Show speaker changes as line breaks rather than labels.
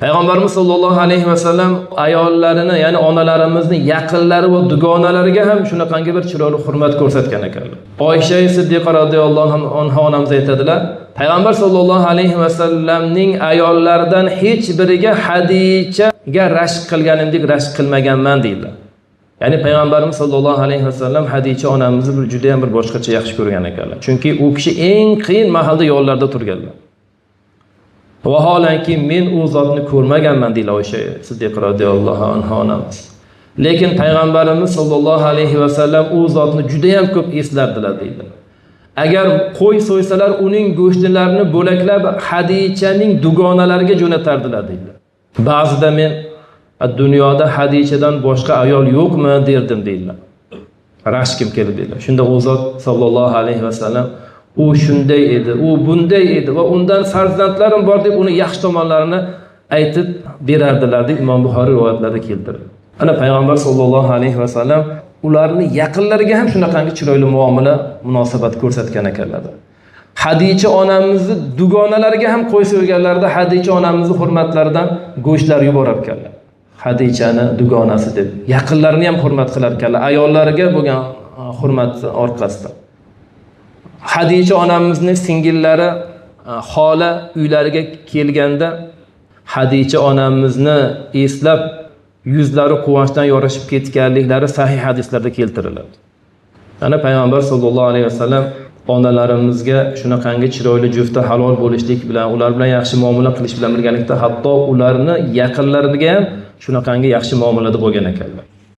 Payg'ambarimiz sollallohu alayhi vasallam ayollarini, ya'ni onalarimizni yaqinlari va dugonalariga ham shunaqangi bir chiroyli hurmat ko'rsatgan ekanlar. Oysha Siddiqa radhiyallohu anha onamiz aytadilar, Payg'ambar sollallohu alayhi vasallamning ayollaridan hech biriga Hadichaga rashk qilganimdek rashk qilmaganman deydilar. Ya'ni Payg'ambarimiz sollallohu alayhi vasallam Hadicha onamizni juda ham bir boshqacha yaxshi ko'rgan ekanlar. Chunki u kishi eng qiyin mahalda yo'llarda turganlar. Vaholanki men u zotni ko'rmaganman deydi Oysha Siddiqa radhiyallohu anha onamiz. Lekin Payg'ambarimiz sollallohu alayhi vasallam u zotni juda ham ko'p eslardilar deydi. Agar qo'y so'ysalar uning go'shtlarini bo'laklab Hadichaning dugonalariga jo'natardilar deydi. Ba'zida men dunyoda Hadichadan boshqa ayol yo'qmi derdim deydilar. Rashkim keldi deydilar. Shunda u zot sollallohu alayhi vasallam u shunday edi, u bunday edi va undan farzandlarim bor deb uni yaxshi tomonlarini aytib berardilar deb Imom Buxoriy rivoyatlarida keltirdi. Ana Payg'ambar sollallohu alayhi vasallam ularni yaqinlariga ham shunaqangi chiroyli muomala, munosabat ko'rsatgan ekanlar. Hadicha onamizni dugonalariga ham qo'y so'yganlarida Hadicha onamizni hurmatlaridan go'shtlar yuborib ekanlar. Hadichani dugonasi deb yaqinlarini ham hurmat qilar ekanlar, ayollariga bo'lgan hurmat orqasidan. Hadicha onamizning singillari xola uylariga kelganda Hadicha onamizni eslab yuzlari quvonchdan yorishib ketganliklari sahih hadislarda keltiriladi. Ana Payg'ambar sollallohu alayhi vasallam onalarimizga shunaqangi chiroyli juftda halol bo'lishlik bilan, ular bilan yaxshi muomala qilish bilan birgalikda hatto ularni yaqinlariga ham shunaqangi yaxshi muomalada bo'lgan ekanlar.